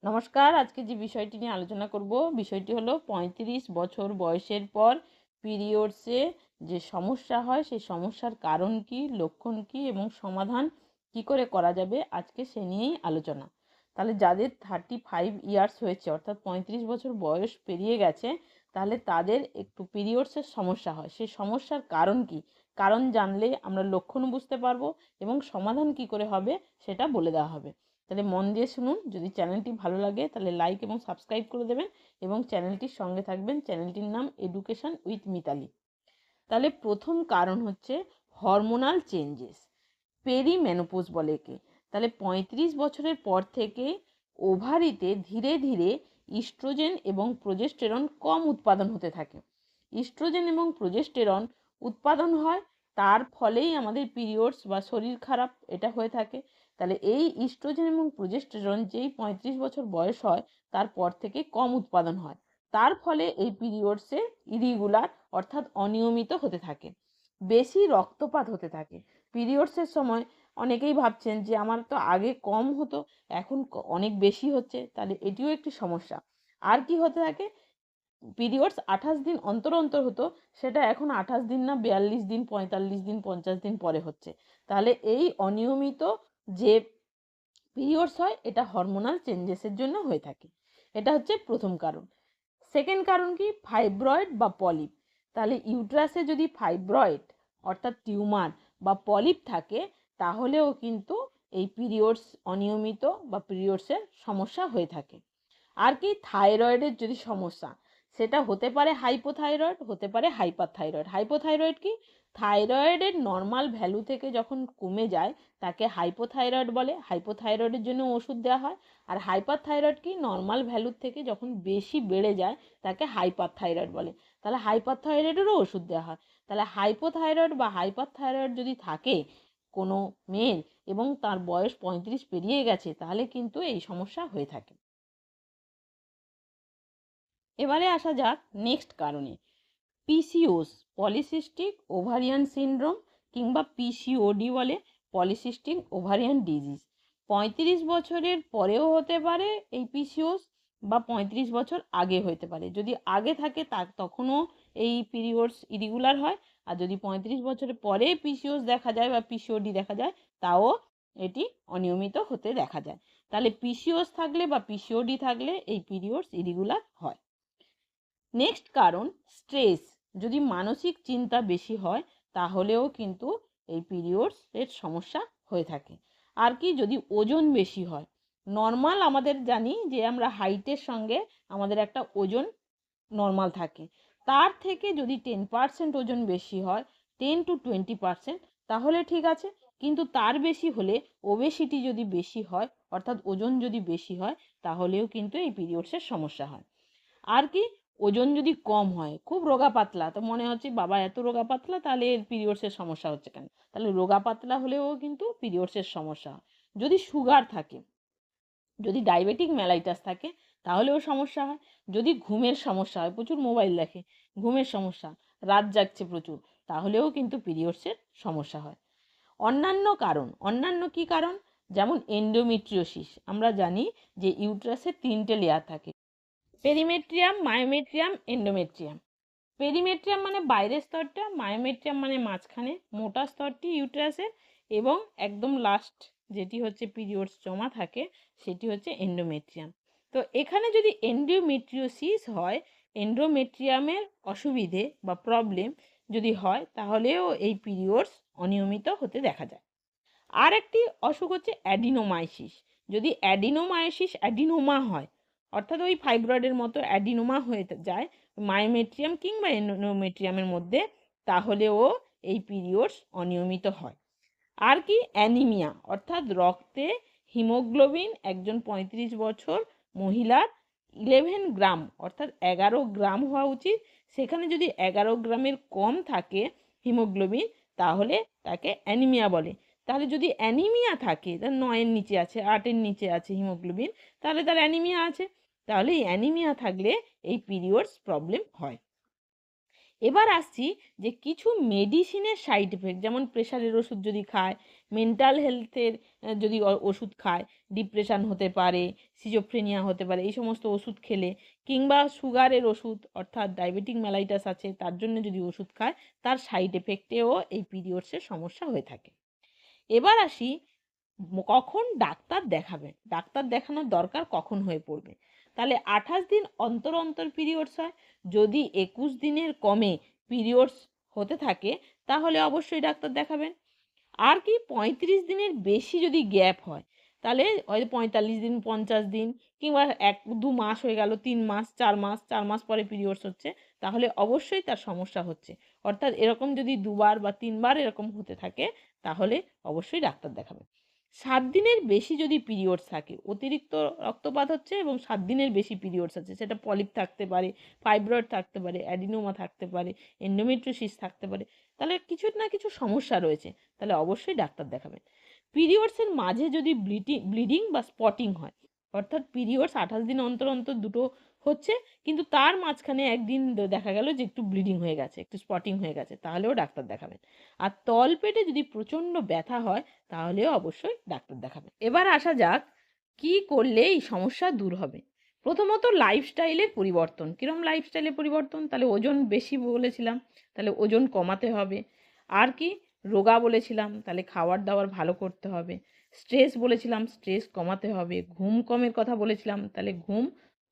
নমস্কার। আজকে যে বিষয়টি নিয়ে আলোচনা করব বিষয়টি হলো ৩৫ বছর বয়সের পর পিরিয়ডসে যে সমস্যা হয় সেই সমস্যার কারণ কি, লক্ষণ কি এবং সমাধান কি করে করা যাবে, আজকে সে নিয়েই আলোচনা। তাহলে যাদের 35 ইয়ার্স হয়েছে অর্থাৎ ৩৫ বছর বয়স পেরিয়ে গেছে, তাহলে তাদের একটু পিরিয়ডসের সমস্যা হয়। সেই সমস্যার কারণ কি, কারণ জানলে আমরা লক্ষণ বুঝতে পারবো এবং সমাধান কি করে হবে সেটা বলে দেওয়া হবে। তাহলে মন দিয়ে শুনুন। যদি চ্যানেলটি ভালো লাগে তাহলে লাইক এবং সাবস্ক্রাইব করে দেবেন এবং চ্যানেলটির সঙ্গে থাকবেন। চ্যানেলটির নাম এডুকেশন উইথ মিতালি। তাহলে প্রথম কারণ হচ্ছে হরমোনাল চেঞ্জেস, পেরিমেনোপজ বলে একে। তাহলে ৩৫ বছরের পর থেকে ওভারিতে ধীরে ধীরে ইস্ট্রোজেন এবং প্রোজেস্টেরন কম উৎপাদন হতে থাকে। ইস্ট্রোজেন এবং প্রোজেস্টেরন উৎপাদন হয়, তার ফলেই আমাদের পিরিয়ডস বা শরীর খারাপ এটা হয়ে থাকে। তাহলে এই ইস্ট্রোজেন এবং প্রোজেস্টেরন যেই ৩৫ বছর বয়স হয় তারপর থেকে কম উৎপাদন হয়, তার ফলে এই পিরিয়ডসে ইরিগুলার অর্থাৎ অনিয়মিত হতে থাকে, বেশি রক্তপাত হতে থাকে। পিরিয়ডসের সময় অনেকেই ভাবছেন যে আমার তো আগে কম হতো, এখন অনেক বেশি হচ্ছে, তাহলে এটিও একটি সমস্যা। আর কি হতে থাকে, পিরিয়ডস 28 দিন অন্তর অন্তর হতো, সেটা এখন 28 দিন না 42 দিন, 45 দিন, 50 দিন পরে হচ্ছে। তাহলে এই অনিয়মিত যে পিরিয়ডস হয় এটা হরমোনাল চেঞ্জেসের জন্য হয়ে থাকে। এটা হচ্ছে প্রথম কারণ। সেকেন্ড কারণ কি, ফাইব্রয়েড বা পলিপ। তাহলে ইউট্রাসে যদি ফাইব্রয়েড অর্থাৎ টিউমার বা পলিপ থাকে তাহলেও কিন্তু এই পিরিয়ডস অনিয়মিত বা পিরিয়ডসের সমস্যা হয়ে থাকে। আর কি, থাইরয়েডের যদি সমস্যা, সেটা হতে পারে হাইপোথাইরয়েড, হতে পারে হাইপারথাইরয়েড। হাইপোথাইরয়েড কি, থাইরয়েডের নর্মাল ভ্যালু থেকে যখন কমে যায় তাকে হাইপোথাইরয়েড বলে, হাইপোথাইরয়েডের জন্য ওষুধ দেওয়া হয়। আর হাইপারথাইরয়েড কি, নর্মাল ভ্যালুর থেকে যখন বেশি বেড়ে যায় তাকে হাইপারথাইরয়েড বলে, তাহলে হাইপারথাইরয়েডেরও ওষুধ দেওয়া হয়। তাহলে হাইপোথাইরয়েড বা হাইপারথাইরয়েড যদি থাকে কোনো মেয়ের এবং তার বয়স 35 পেরিয়ে গেছে, তাহলে কিন্তু এই সমস্যা হয়ে থাকে। এবারে আসা যাক নেক্সট কারণে, পিসিওস, পলিসিস্টিক ওভারিয়ান সিনড্রোম, কিংবা পিসিওডি বলে, পলিসিস্টিক ওভারিয়ান ডিজিজ। 35 বছরের পরেও হতে পারে এই পিসিওস, বা 35 বছর আগে হতে পারে। যদি আগে থাকে তখনও এই পিরিয়ডস ইরেগুলার হয়, আর যদি 35 বছরের পরে পিসিওস দেখা যায় বা পিসিওডি দেখা যায় তাও এটি অনিয়মিত হতে দেখা যায়। তাহলে পিসিওস থাকলে বা পিসিওডি থাকলে এই পিরিয়ডস ইরেগুলার হয়। নেক্সট কারণ স্ট্রেস, যদি মানসিক চিন্তা বেশি হয় তাহলেও কিন্তু এই পিরিয়ডসের সমস্যা হয়ে থাকে। আর কি, যদি ওজন বেশি হয়, নর্মাল আমাদের জানি যে আমরা হাইটের সঙ্গে আমাদের একটা ওজন নর্মাল থাকে, তার থেকে যদি 10% ওজন বেশি হয়, 10 to 20%, তাহলে ঠিক আছে। কিন্তু তার বেশি হলে, ওবেসিটি যদি বেশি হয় অর্থাৎ ওজন যদি বেশি হয়, তাহলেও কিন্তু এই পিরিয়ডসের সমস্যা হয়। আর কি, ওজন যদি কম হয়, খুব রোগা পাতলা, তো মনে হচ্ছে বাবা এত রোগা পাতলা, তাহলে এর পিরিয়ডসের সমস্যা হচ্ছে কেন, তাহলে রোগা পাতলা হলেও কিন্তু পিরিয়ডসের সমস্যা হয়। যদি সুগার থাকে, যদি ডায়াবেটিক মেলাইটাস থাকে তাহলেও সমস্যা হয়। যদি ঘুমের সমস্যা হয়, প্রচুর মোবাইল দেখে, ঘুমের সমস্যা, রাত জাগছে প্রচুর, তাহলেও কিন্তু পিরিয়ডসের সমস্যা হয়। অন্যান্য কারণ, অন্যান্য কি কারণ, যেমন এন্ডোমেট্রিওসিস। আমরা জানি যে ইউট্রাসের 3টে লেয়ার থাকে, পেরিমেট্রিয়াম, মায়োমেট্রিয়াম, এন্ডোমেট্রিয়াম। পেরিমেট্রিয়াম মানে বাইরের স্তরটা, মায়োমেট্রিয়াম মানে মাঝখানে মোটা স্তরটি ইউট্রাসের, এবং একদম লাস্ট যেটি হচ্ছে পিরিয়ডস জমা থাকে সেটি হচ্ছে এন্ডোমেট্রিয়াম। তো এখানে যদি এন্ডোমেট্রিওসিস হয়, এন্ডোমেট্রিয়ামের অসুবিধে বা প্রবলেম যদি হয়, তাহলেও এই পিরিয়ডস অনিয়মিত হতে দেখা যায়। আর একটি অসুখ হচ্ছে অ্যাডিনোমাইসিস। যদি অ্যাডিনোমা হয়, অর্থাৎ ওই ফাইব্রয়েডের মতো অ্যাডিনোমা হয়ে যায় মায়োমেট্রিয়াম কিংবা এন্ডোমেট্রিয়ামের মধ্যে, তাহলেও এই পিরিয়ডস অনিয়মিত হয়। আর কি, অ্যানিমিয়া, অর্থাৎ রক্তে হিমোগ্লোবিন একজন 35 বছর মহিলার 11 গ্রাম অর্থাৎ 11 গ্রাম হওয়া উচিত, সেখানে যদি 11 গ্রামের কম থাকে হিমোগ্লোবিন, তাহলে তাকে অ্যানিমিয়া বলে। তাহলে যদি অ্যানিমিয়া থাকে, তার 9-এর নিচে আছে, 8-এর নিচে আছে হিমোগ্লোবিন, তাহলে তার অ্যানিমিয়া আছে। তাহলে এই অ্যানিমিয়া থাকলে এই পিরিয়ডস প্রবলেম হয়। এবার আসছি যে কিছু মেডিসিনের সাইড এফেক্ট, যেমন প্রেশারের ওষুধ যদি খায়, মেন্টাল হেলথের যদি ওষুধ খায়, ডিপ্রেশন হতে পারে, সিজোফ্রেনিয়া হতে পারে, এই সমস্ত ওষুধ খেলে, কিংবা সুগারের ওষুধ অর্থাৎ ডায়াবেটিক মেলাইটাস আছে তার জন্য যদি ওষুধ খায়, তার সাইড এফেক্টেও এই পিরিয়ডসের সমস্যা হয়ে থাকে। এবার আসি কখন ডাক্তার দেখাবেন, ডাক্তার দেখানোর দরকার কখন হয়ে পড়বে। তাহলে 28 দিন অন্তর অন্তর পিরিয়ডস হয়, যদি 21 দিনের কমে পিরিয়ডস হতে থাকে তাহলে অবশ্যই ডাক্তার দেখাবেন। আর কি 35 দিনের বেশি যদি গ্যাপ হয়, তাহলে হয়তো 45 দিন, 50 দিন, কিংবা 1-2 মাস হয়ে গেল, 3 মাস, 4 মাস পরে পিরিয়ডস হচ্ছে, তাহলে অবশ্যই তার সমস্যা হচ্ছে। অর্থাৎ এরকম যদি 2বার বা 3বার এরকম হতে থাকে তাহলে অবশ্যই ডাক্তার দেখাবেন। 7 দিনের বেশি যদি পিরিয়ডস থাকে, অতিরিক্ত রক্তপাত হচ্ছে এবং 7 দিনের বেশি পিরিয়ডস আছে, সেটা পলিপ থাকতে পারে, ফাইব্রয়েড থাকতে পারে, অ্যাডিনোমা থাকতে পারে, এন্ডোমেট্রিওসিস থাকতে পারে, তাহলে কিছু না কিছু সমস্যা রয়েছে, তাহলে অবশ্যই ডাক্তার দেখাবেন। পিরিয়ডসের মাঝে যদি ব্লিডিং বা স্পটিং হয়, অর্থাৎ পিরিয়ডস 28 দিন অন্তর অন্তর দুটো হচ্ছে, কিন্তু তার মাঝখানে একদিন দেখা গেল যে একটু ব্লিডিং হয়ে গেছে, একটু স্পটিং হয়ে গেছে, তাহলেও ডাক্তার দেখাবেন। আর তলপেটে যদি প্রচণ্ড ব্যথা হয় তাহলেও অবশ্যই ডাক্তার দেখাবেন। এবার আসা যাক কি করলে এই সমস্যা দূর হবে। প্রথমত লাইফস্টাইলের পরিবর্তন। কীরকম লাইফস্টাইলের পরিবর্তন? তাহলে ওজন বেশি বলেছিলাম, তাহলে ওজন কমাতে হবে। আর কি রোগা বলেছিলাম, তাহলে খাবার দাবার ভালো করতে হবে। স্ট্রেস বলেছিলাম, স্ট্রেস কমাতে হবে। ঘুম কমের কথা বলেছিলাম, তাহলে ঘুম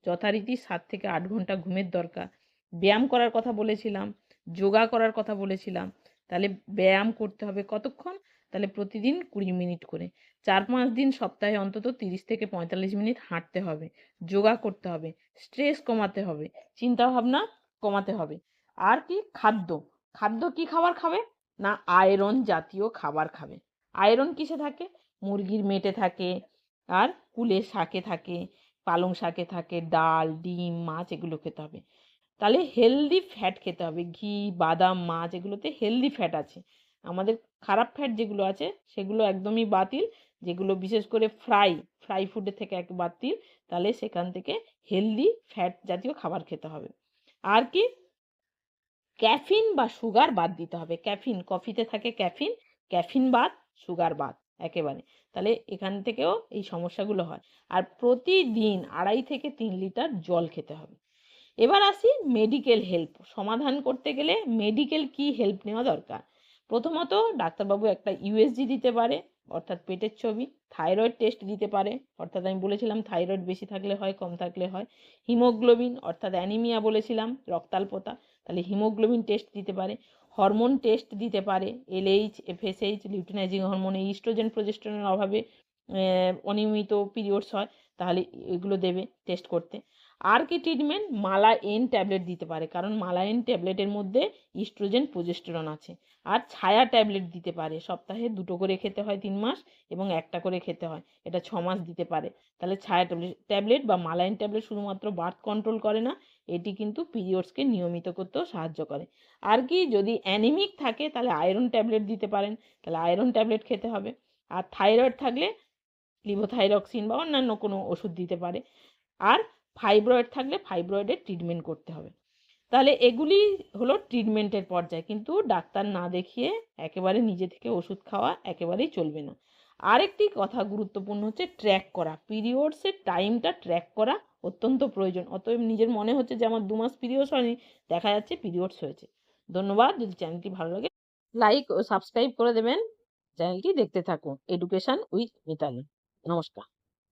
যথারীতি 7 থেকে 8 ঘন্টা ঘুমের দরকার। ব্যায়াম করার কথা বলেছিলাম, যোগা করার কথা বলেছিলাম, তাহলে ব্যায়াম করতে হবে কতক্ষণ? তাহলে প্রতিদিন 20 মিনিট করে। 4-5 দিন সপ্তাহে অন্তত 30 থেকে 45 মিনিট হাঁটতে হবে, যোগা করতে হবে, স্ট্রেস কমাতে হবে, চিন্তাভাবনা কমাতে হবে। আর কি খাদ্য, খাদ্য কি খাবার খাবে না? আয়রন জাতীয় খাবার খাবে। আয়রন কিসে থাকে? মুরগির মেটে থাকে, আর কুলের শাকে থাকে, পালং শাকে থাকে, ডাল, ডিম, মাছ এগুলো খেতে হবে। তাহলে হেলদি ফ্যাট খেতে হবে, ঘি, বাদাম, মাছ এগুলোতে হেলদি ফ্যাট আছে। আমাদের খারাপ ফ্যাট যেগুলো আছে সেগুলো একদমই বাতিল, যেগুলো বিশেষ করে ফ্রাই ফুডের থেকে এক বাতিল। তাহলে সেখান থেকে হেলদি ফ্যাট জাতীয় খাবার খেতে হবে। আর কি ক্যাফিন বা সুগার বাদ দিতে হবে। ক্যাফিন, কফিতে থাকে ক্যাফিন, ক্যাফিন বাদ, সুগার বাদ একেবারে। তাহলে এখান থেকেও এই সমস্যাগুলো হয়। আর প্রতিদিন 2.5 থেকে 3 লিটার জল খেতে হবে। এবার আসি মেডিকেল হেল্প সমাধান করতে গেলে মেডিকেল কি হেল্প নেওয়া দরকার। প্রথমত ডাক্তারবাবু একটা ইউএসজি দিতে পারে, অর্থাৎ পেটের ছবি। থাইরয়েড টেস্ট দিতে পারে, অর্থাৎ আমি বলেছিলাম থাইরয়েড বেশি থাকলে হয়, কম থাকলে হয়। হিমোগ্লোবিন অর্থাৎ অ্যানিমিয়া বলেছিলাম, রক্তাল্পতা, তাহলে হিমোগ্লোবিন টেস্ট দিতে পারে। হরমোন টেস্ট দিতে পারে, LH, FSH, luteinising hormone, oestrogen প্রজেস্টেরনের অভাবে অনিয়মিত পিরিয়ডস হয়, তাহলে এগুলো দেবে টেস্ট করতে। আর কি ট্রিটমেন্ট? মালাএন ট্যাবলেট দিতে পারে, কারণ মালাএন ট্যাবলেটের মধ্যে ইস্ট্রোজেন প্রজেস্টেরন আছে। আর ছায়া ট্যাবলেট দিতে পারে, সপ্তাহে 2টো করে খেতে হয় 3 মাস, এবং 1টা করে খেতে হয়, এটা 6 মাস দিতে পারে। তাহলে ছায়া ট্যাবলেট বা মালাইন ট্যাবলেট শুধুমাত্র বার্থ কন্ট্রোল করে না, এটি কিন্তু পিরিয়ডসকে নিয়মিত করতেও সাহায্য করে। আর কি যদি অ্যানিমিক থাকে তাহলে আয়রন ট্যাবলেট দিতে পারেন, তাহলে আয়রন ট্যাবলেট খেতে হবে। আর থাইরয়েড থাকলে লিভোথাইরক্সিন বা অন্যান্য কোনো ওষুধ দিতে পারে। আর ফাইব্রয়েড থাকলে ফাইব্রয়েডের ট্রিটমেন্ট করতে হবে। তাহলে এগুলি হলো ট্রিটমেন্টের পর্যায়, কিন্তু ডাক্তার না দেখিয়ে একেবারে নিজে থেকে ওষুধ খাওয়া একেবারেই চলবে না। আরেকটি কথা গুরুত্বপূর্ণ হচ্ছে ট্র্যাক করা। পিরিয়ডসের টাইমটা ট্র্যাক করা অত্যন্ত প্রয়োজন। অতএব নিজের মনে হচ্ছে যে আমার 2 মাস পিরিয়ডস হয়নি, দেখা যাচ্ছে পিরিয়ডস হয়েছে। ধন্যবাদ। যদি চ্যানেলটি ভালো লাগে লাইক ও সাবস্ক্রাইব করে দেবেন। চ্যানেলটি দেখতে থাকুন। Education with Mitali. নমস্কার।